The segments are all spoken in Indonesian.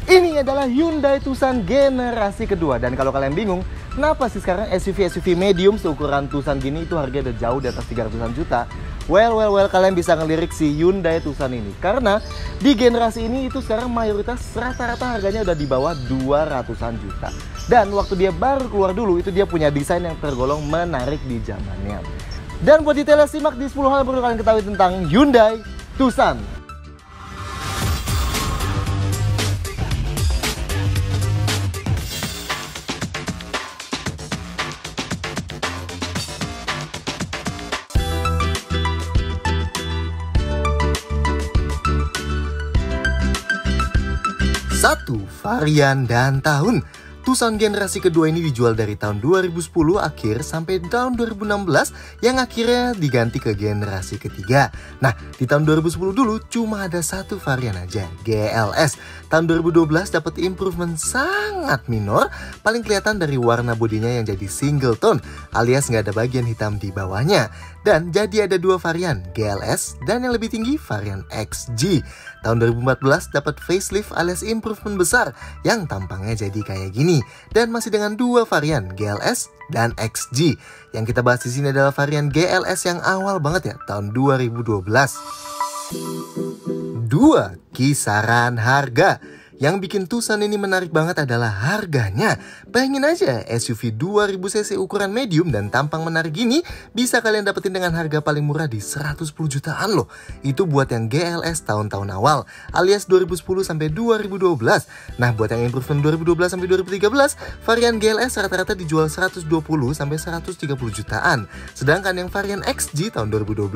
Ini adalah Hyundai Tucson generasi kedua. Dan kalau kalian bingung, kenapa sih sekarang SUV medium seukuran Tucson gini itu harganya udah jauh di atas 300-an juta? Well, kalian bisa ngelirik si Hyundai Tucson ini. Karena di generasi ini itu sekarang mayoritas rata-rata harganya udah di bawah 200-an juta. Dan waktu dia baru keluar dulu, itu dia punya desain yang tergolong menarik di zamannya. Dan buat detailnya simak di 10 hal yang perlu kalian ketahui tentang Hyundai Tucson. Satu, varian dan tahun. Tucson generasi kedua ini dijual dari tahun 2010 akhir sampai tahun 2016 yang akhirnya diganti ke generasi ketiga. Nah, di tahun 2010 dulu cuma ada satu varian aja, GLS. Tahun 2012 dapat improvement sangat minor, paling kelihatan dari warna bodinya yang jadi single tone alias nggak ada bagian hitam di bawahnya. Dan jadi ada dua varian, GLS dan yang lebih tinggi varian XG. Tahun 2014 dapat facelift alias improvement besar yang tampangnya jadi kayak gini. Dan masih dengan dua varian, GLS dan XG. Yang kita bahas di sini adalah varian GLS yang awal banget ya, tahun 2012. 2. Kisaran harga. Yang bikin Tucson ini menarik banget adalah harganya. Bayangin aja, SUV 2000cc ukuran medium dan tampang menarik gini bisa kalian dapetin dengan harga paling murah di 110 jutaan loh. Itu buat yang GLS tahun-tahun awal, alias 2010 sampai 2012. Nah, buat yang improvement 2012 sampai 2013, varian GLS rata-rata dijual 120 sampai 130 jutaan. Sedangkan yang varian XG tahun 2012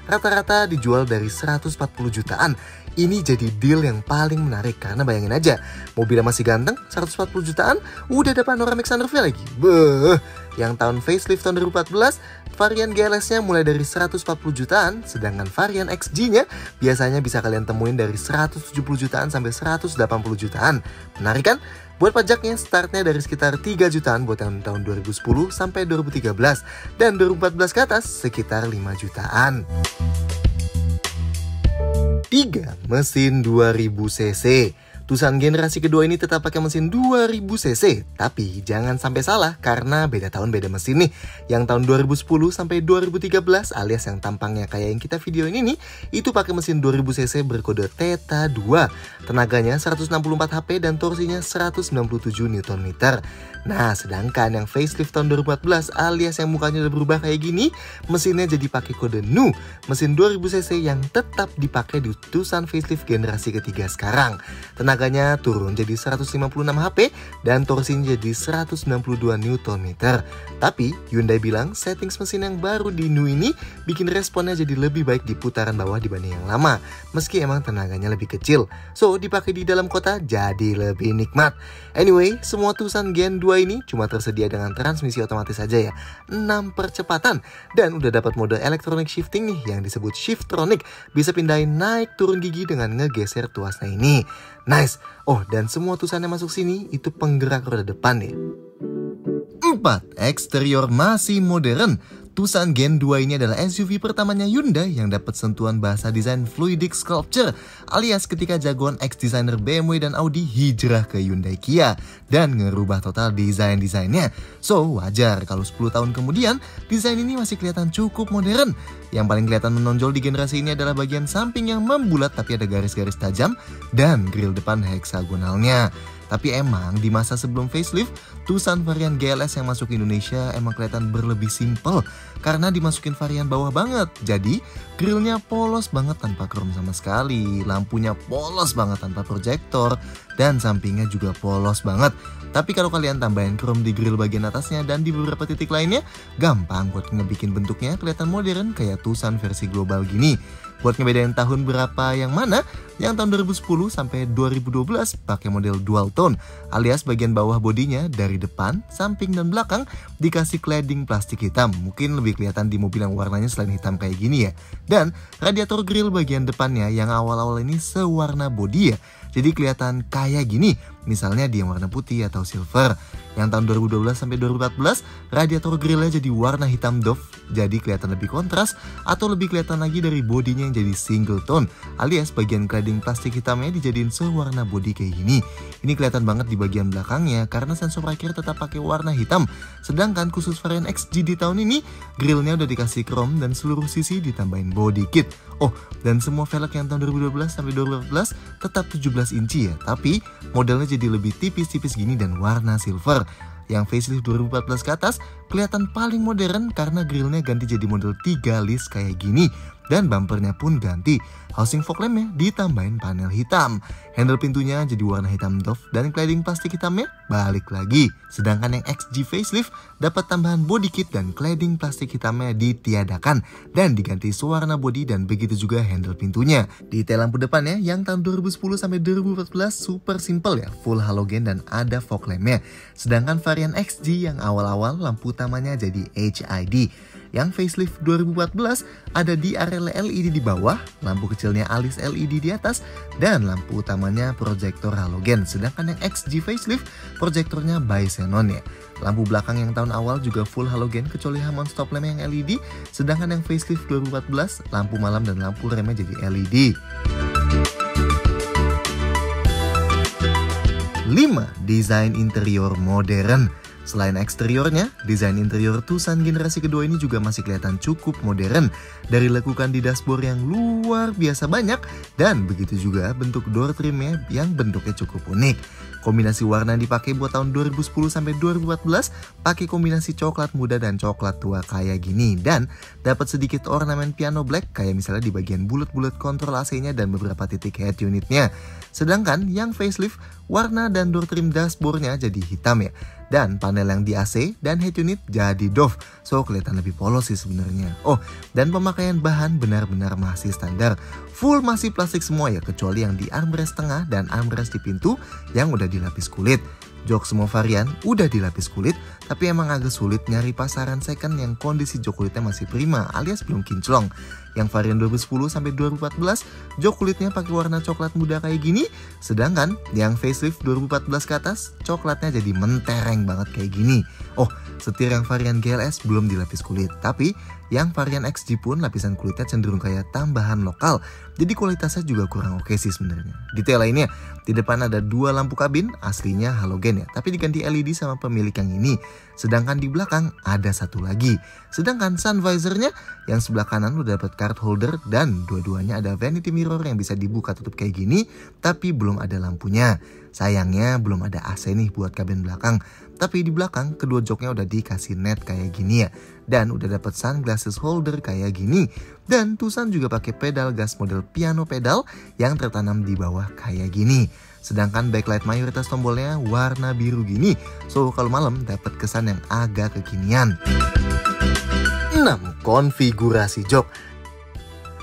rata-rata dijual dari 140 jutaan. Ini jadi deal yang paling menarik karena bayangin aja, mobilnya masih ganteng, 140 jutaan, udah ada panoramic sunroof lagi. Beuh, yang tahun facelift tahun 2014, varian GLS-nya mulai dari 140 jutaan, sedangkan varian XG-nya biasanya bisa kalian temuin dari 170 jutaan sampai 180 jutaan. Menarik kan? Buat pajaknya startnya dari sekitar 3 jutaan buat yang tahun 2010 sampai 2013, dan 2014 ke atas sekitar 5 jutaan. 3. Mesin 2000cc. Tucson generasi kedua ini tetap pakai mesin 2000cc, tapi jangan sampai salah karena beda tahun beda mesin nih. Yang tahun 2010 sampai 2013 alias yang tampangnya kayak yang kita video ini nih, itu pakai mesin 2000cc berkode Theta 2. Tenaganya 164 HP dan torsinya 197 Nm. Nah, sedangkan yang facelift tahun 2014 alias yang mukanya udah berubah kayak gini, mesinnya jadi pakai kode NU, mesin 2000cc yang tetap dipakai di Tucson facelift generasi ketiga sekarang. Tenaganya turun jadi 156 HP dan torsinya jadi 192 Nm. Tapi Hyundai bilang settings mesin yang baru di NU ini bikin responnya jadi lebih baik di putaran bawah dibanding yang lama, meski emang tenaganya lebih kecil. So, dipakai di dalam kota jadi lebih nikmat. Anyway, semua Tucson Gen 2 ini cuma tersedia dengan transmisi otomatis saja ya, 6 percepatan. Dan udah dapat mode electronic shifting nih yang disebut Shiftronic, bisa pindahin naik turun gigi dengan ngegeser tuasnya ini. Nice. Oh, dan semua Tucson yang masuk sini itu penggerak roda depan ya. 4. Eksterior masih modern. Tucson Gen 2 ini adalah SUV pertamanya Hyundai yang dapat sentuhan bahasa desain fluidic sculpture, alias ketika jagoan ex-designer BMW dan Audi hijrah ke Hyundai Kia dan ngerubah total desain-desainnya. So, wajar kalau 10 tahun kemudian desain ini masih kelihatan cukup modern. Yang paling kelihatan menonjol di generasi ini adalah bagian samping yang membulat tapi ada garis-garis tajam dan grill depan heksagonalnya. Tapi emang di masa sebelum facelift, Tucson varian GLS yang masuk ke Indonesia emang kelihatan berlebih simple karena dimasukin varian bawah banget. Jadi grillnya polos banget tanpa chrome sama sekali, lampunya polos banget tanpa proyektor, dan sampingnya juga polos banget. Tapi kalau kalian tambahin chrome di grill bagian atasnya dan di beberapa titik lainnya, gampang buat ngebikin bentuknya kelihatan modern kayak Tucson versi global gini. Buat ngebedain tahun berapa yang mana, yang tahun 2010 sampai 2012 pakai model dual tone, alias bagian bawah bodinya dari depan, samping, dan belakang dikasih cladding plastik hitam. Mungkin lebih kelihatan di mobil yang warnanya selain hitam kayak gini ya. Dan radiator grill bagian depannya yang awal-awal ini sewarna bodi ya. Jadi kelihatan kayak gini. misalnya di yang warna putih atau silver. Yang tahun 2012 sampai 2014, radiator grillnya jadi warna hitam doff, jadi kelihatan lebih kontras, atau lebih kelihatan lagi dari bodinya yang jadi single tone, alias bagian cladding plastik hitamnya dijadiin sewarna body kayak gini. Ini kelihatan banget di bagian belakangnya karena sensor parkir tetap pakai warna hitam. Sedangkan khusus varian XG di tahun ini, grillnya udah dikasih chrome dan seluruh sisi ditambahin body kit. Oh, dan semua velg yang tahun 2012 sampai 2014 tetap 17 inci ya, tapi modelnya jadi lebih tipis-tipis gini dan warna silver. Yang facelift 2014 ke atas kelihatan paling modern karena grillnya ganti jadi model 3 list kayak gini. Dan bumpernya pun ganti. Housing fog lampnya ditambahin panel hitam. Handle pintunya jadi warna hitam doff dan cladding plastik hitamnya balik lagi. Sedangkan yang XG facelift dapat tambahan body kit dan cladding plastik hitamnya ditiadakan dan diganti sewarna body dan begitu juga handle pintunya. Detail lampu depannya yang tahun 2010 sampai 2014 super simple ya, full halogen dan ada fog lampnya. Sedangkan varian XG yang awal-awal lampu utamanya jadi HID. Yang facelift 2014 ada DRL LED di bawah, lampu kecilnya alis LED di atas, dan lampu utamanya proyektor halogen. Sedangkan yang XG facelift proyektornya by xenon ya. Lampu belakang yang tahun awal juga full halogen kecuali Hammond stop lamp yang LED. Sedangkan yang facelift 2014 lampu malam dan lampu remnya jadi LED. 5. Desain interior modern. Selain eksteriornya, desain interior Tucson generasi kedua ini juga masih kelihatan cukup modern. Dari lekukan di dashboard yang luar biasa banyak, dan begitu juga bentuk door trimnya yang bentuknya cukup unik. Kombinasi warna yang dipakai buat tahun 2010 sampai 2014 pakai kombinasi coklat muda dan coklat tua kayak gini, dan dapat sedikit ornamen piano black kayak misalnya di bagian bulat-bulat kontrol AC-nya dan beberapa titik head unitnya. Sedangkan yang facelift, warna dan door trim dashboardnya jadi hitam ya. Dan panel yang di AC dan head unit jadi doff, so kelihatan lebih polos sih sebenarnya. Oh, dan pemakaian bahan benar-benar masih standar. Full masih plastik semua ya, kecuali yang di armrest tengah dan armrest di pintu yang udah dilapis kulit. Jok semua varian udah dilapis kulit, tapi emang agak sulit nyari pasaran second yang kondisi jok kulitnya masih prima alias belum kinclong. Yang varian 2010 sampai 2014 jok kulitnya pakai warna coklat muda kayak gini, sedangkan yang facelift 2014 ke atas coklatnya jadi mentereng banget kayak gini. Oh, setir yang varian GLS belum dilapis kulit, tapi yang varian XG pun lapisan kulitnya cenderung kayak tambahan lokal, jadi kualitasnya juga kurang oke sih sebenarnya. Detail lainnya, di depan ada 2 lampu kabin aslinya halogen ya, tapi diganti LED sama pemilik yang ini. Sedangkan di belakang ada 1 lagi. Sedangkan sun visornya yang sebelah kanan udah dapat card holder dan dua-duanya ada vanity mirror yang bisa dibuka tutup kayak gini, tapi belum ada lampunya. Sayangnya belum ada AC nih buat kabin belakang. Tapi di belakang kedua joknya udah dikasih net kayak gini ya, dan udah dapat sunglasses holder kayak gini. Dan Tucson juga pakai pedal gas model piano pedal yang tertanam di bawah kayak gini. Sedangkan backlight mayoritas tombolnya warna biru gini, so kalau malam dapat kesan yang agak kekinian. 6. Konfigurasi jok.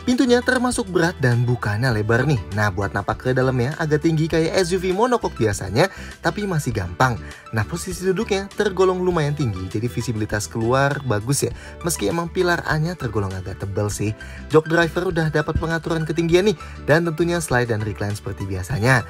Pintunya termasuk berat dan bukanya lebar nih. Nah, buat napak ke dalamnya agak tinggi kayak SUV monocoque biasanya, tapi masih gampang. Nah, posisi duduknya tergolong lumayan tinggi, jadi visibilitas keluar bagus ya. Meski emang pilar A-nya tergolong agak tebal sih. Jok driver udah dapat pengaturan ketinggian nih, dan tentunya slide dan recline seperti biasanya.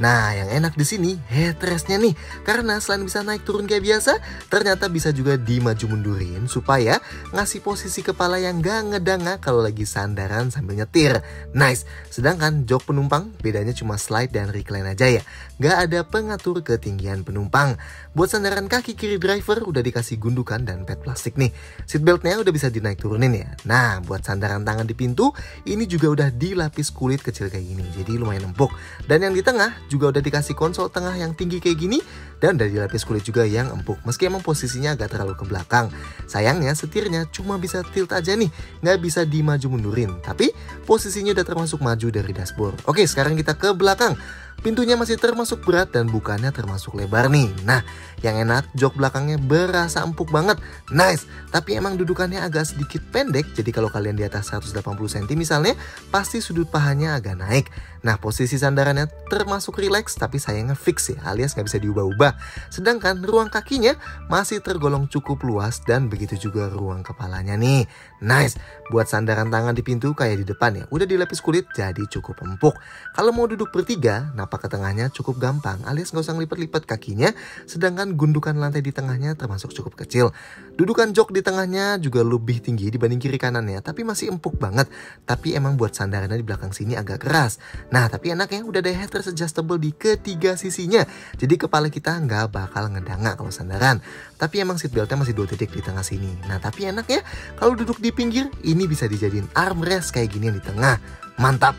Nah, yang enak di sini headrestnya nih, karena selain bisa naik turun kayak biasa, ternyata bisa juga dimaju mundurin supaya ngasih posisi kepala yang gak ngedanga kalau lagi sandaran sambil nyetir. Nice. Sedangkan jok penumpang bedanya cuma slide dan recline aja ya, gak ada pengatur ketinggian penumpang. Buat sandaran kaki kiri driver udah dikasih gundukan dan pad plastik nih. Seatbeltnya udah bisa dinaik turunin ya. Nah, buat sandaran tangan di pintu ini juga udah dilapis kulit kecil kayak gini, jadi lumayan empuk. Dan yang di tengah juga udah dikasih konsol tengah yang tinggi kayak gini, dan udah dilapis kulit juga yang empuk, meski emang posisinya agak terlalu ke belakang. Sayangnya setirnya cuma bisa tilt aja nih, nggak bisa dimaju mundurin, tapi posisinya udah termasuk maju dari dashboard. Oke, sekarang kita ke belakang. Pintunya masih termasuk berat dan bukannya termasuk lebar nih. Nah, yang enak jok belakangnya berasa empuk banget. Nice, tapi emang dudukannya agak sedikit pendek, jadi kalau kalian di atas 180 cm misalnya, pasti sudut pahanya agak naik. Nah, posisi sandarannya termasuk relax, tapi sayangnya fix ya, alias nggak bisa diubah-ubah. Sedangkan ruang kakinya masih tergolong cukup luas dan begitu juga ruang kepalanya nih. Nice, buat sandaran tangan di pintu kayak di depan ya, udah dilapis kulit jadi cukup empuk. Kalau mau duduk bertiga, napak tapak ke tengahnya cukup gampang alias nggak usah ngelipet-lipet kakinya, sedangkan gundukan lantai di tengahnya termasuk cukup kecil. Dudukan jok di tengahnya juga lebih tinggi dibanding kiri kanannya, tapi masih empuk banget. Tapi emang buat sandarannya di belakang sini agak keras. Nah, tapi enaknya udah ada headrest adjustable di ketiga sisinya, jadi kepala kita nggak bakal ngedanga kalau sandaran. Tapi emang seatbeltnya masih 2 titik di tengah sini. Nah, tapi enaknya kalau duduk di pinggir, ini bisa dijadiin armrest kayak gini yang di tengah. Mantap!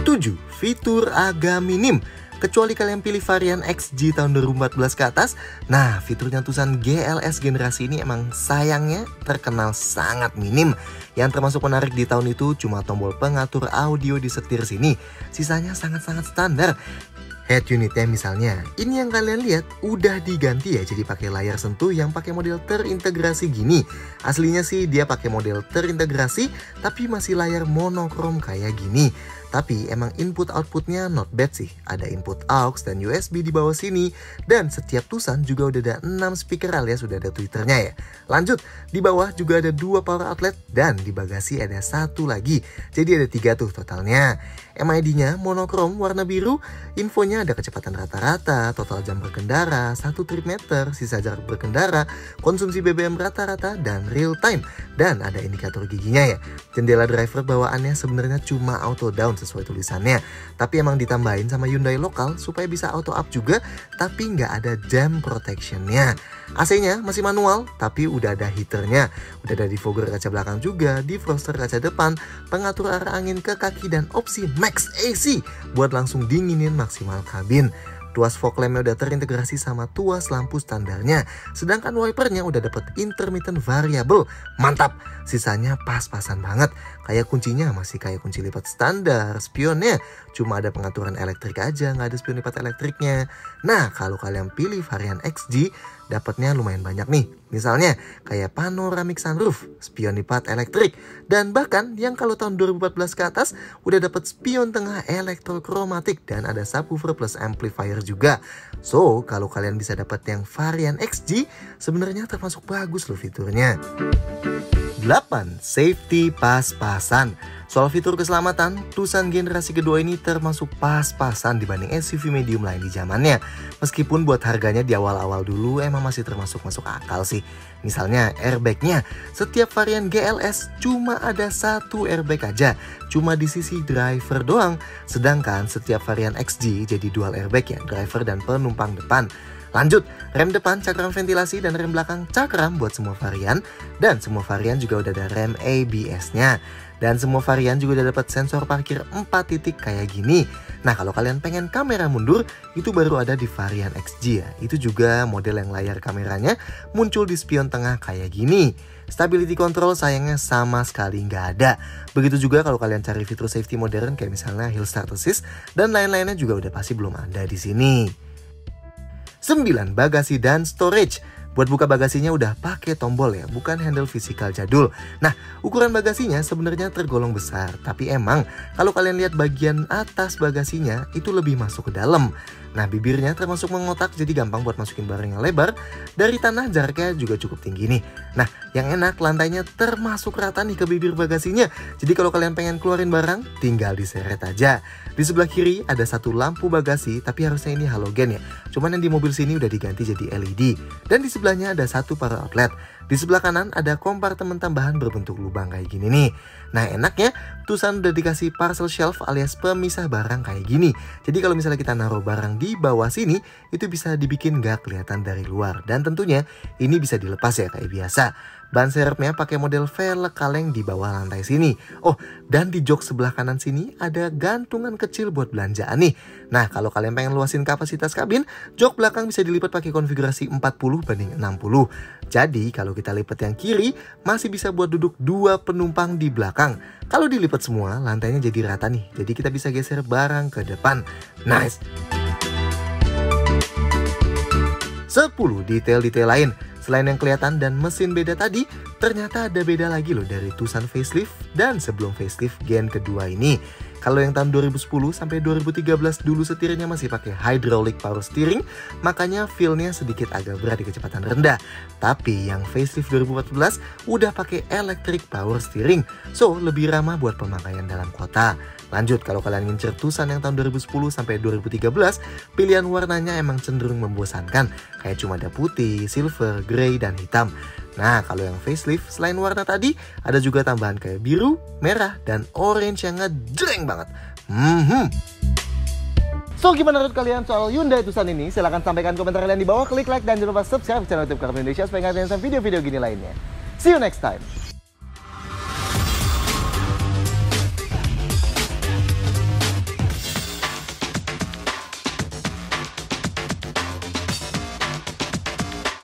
7. Fitur agak minim. Kecuali kalian pilih varian XG tahun 2014 ke atas, nah fiturnya tulisan GLS generasi ini emang sayangnya terkenal sangat minim. Yang termasuk menarik di tahun itu cuma tombol pengatur audio di setir sini. Sisanya sangat-sangat standar. Head unitnya misalnya, ini yang kalian lihat udah diganti ya jadi pakai layar sentuh yang pakai model terintegrasi gini. Aslinya sih dia pakai model terintegrasi tapi masih layar monokrom kayak gini. Tapi emang input outputnya not bad sih. Ada input aux dan USB di bawah sini. Dan setiap tulisan juga udah ada 6 speaker alias sudah ada tweeternya ya. Lanjut, di bawah juga ada 2 power outlet dan di bagasi ada 1 lagi. Jadi ada 3 tuh totalnya. MID-nya monokrom warna biru. Infonya ada kecepatan rata-rata, total jam berkendara, 1 trip meter, sisa jarak berkendara, konsumsi BBM rata-rata, dan real time. Dan ada indikator giginya ya. Jendela driver bawaannya sebenarnya cuma auto down sesuai tulisannya. Tapi emang ditambahin sama Hyundai lokal supaya bisa auto up juga, tapi nggak ada jam protectionnya. AC-nya masih manual, tapi udah ada heaternya. Udah ada defogger kaca belakang juga, defroster kaca depan, pengatur arah angin ke kaki, dan opsi Max AC buat langsung dinginin maksimal kabin. Tuas fog lampnya udah terintegrasi sama tuas lampu standarnya. Sedangkan wipernya udah dapet intermittent variable. Mantap! Sisanya pas-pasan banget. Kayak kuncinya masih kayak kunci lipat standar. Spionnya cuma ada pengaturan elektrik aja, nggak ada spion lipat elektriknya. Nah, kalau kalian pilih varian XG, dapatnya lumayan banyak nih. Misalnya kayak panoramic sunroof, spion lipat elektrik, dan bahkan yang kalau tahun 2014 ke atas udah dapat spion tengah elektrokromatik dan ada subwoofer plus amplifier juga. So, kalau kalian bisa dapat yang varian XG, sebenarnya termasuk bagus loh fiturnya. 8. Safety pas-pasan. Soal fitur keselamatan, Tucson generasi kedua ini termasuk pas-pasan dibanding SUV medium lain di zamannya. Meskipun buat harganya di awal-awal dulu emang masih termasuk masuk akal sih. Misalnya airbagnya, setiap varian GLS cuma ada 1 airbag aja, cuma di sisi driver doang. Sedangkan setiap varian XG jadi dual airbag ya, driver dan penumpang depan. Lanjut, rem depan cakram ventilasi dan rem belakang cakram buat semua varian. Dan semua varian juga udah ada rem ABS-nya. Dan semua varian juga udah dapat sensor parkir 4 titik kayak gini. Nah, kalau kalian pengen kamera mundur, itu baru ada di varian XG ya. Itu juga model yang layar kameranya muncul di spion tengah kayak gini. Stability control sayangnya sama sekali nggak ada. Begitu juga kalau kalian cari fitur safety modern kayak misalnya hill start assist dan lain-lainnya juga udah pasti belum ada di sini. 9. Bagasi dan storage. Buat buka bagasinya udah pakai tombol ya, bukan handle fisikal jadul. Nah, ukuran bagasinya sebenarnya tergolong besar, tapi emang kalau kalian lihat bagian atas bagasinya itu lebih masuk ke dalam. Nah, bibirnya termasuk mengotak jadi gampang buat masukin barang yang lebar. Dari tanah jaraknya juga cukup tinggi nih. Nah, yang enak lantainya termasuk rata nih ke bibir bagasinya. Jadi kalau kalian pengen keluarin barang, tinggal diseret aja. Di sebelah kiri ada 1 lampu bagasi, tapi harusnya ini halogen ya. Cuman yang di mobil sini udah diganti jadi LED. Dan di sebelahnya ada 1 power outlet. Di sebelah kanan ada kompartemen tambahan berbentuk lubang kayak gini nih. Nah, enaknya Tucson udah dikasih parcel shelf alias pemisah barang kayak gini. Jadi kalau misalnya kita naruh barang di bawah sini, itu bisa dibikin gak kelihatan dari luar. Dan tentunya ini bisa dilepas ya kayak biasa. Ban serepnya pakai model velg kaleng di bawah lantai sini. Oh, dan di jok sebelah kanan sini ada gantungan kecil buat belanjaan nih. Nah, kalau kalian pengen luasin kapasitas kabin, jok belakang bisa dilipat pakai konfigurasi 40 banding 60. Jadi, kalau kita lipat yang kiri, masih bisa buat duduk 2 penumpang di belakang. Kalau dilipat semua, lantainya jadi rata nih. Jadi kita bisa geser barang ke depan. Nice! 10. Detail-detail lain. Selain yang kelihatan dan mesin beda tadi, ternyata ada beda lagi loh dari Tucson facelift dan sebelum facelift gen kedua ini. Kalau yang tahun 2010 sampai 2013 dulu setirnya masih pakai hydraulic power steering, makanya feel-nya sedikit agak berat di kecepatan rendah. Tapi yang facelift 2014 udah pakai electric power steering, so lebih ramah buat pemakaian dalam kota. Lanjut, kalau kalian ngincer Tucson yang tahun 2010 sampai 2013, pilihan warnanya emang cenderung membosankan, kayak cuma ada putih, silver, grey, dan hitam. Nah, kalau yang facelift, selain warna tadi, ada juga tambahan kayak biru, merah, dan orange yang ngejreng banget. So, gimana menurut kalian soal Hyundai Tucson ini? Silahkan sampaikan komentar kalian di bawah, klik like, dan jangan lupa subscribe channel YouTube Car Free Indonesia supaya nggak ketinggalan video-video gini lainnya. See you next time!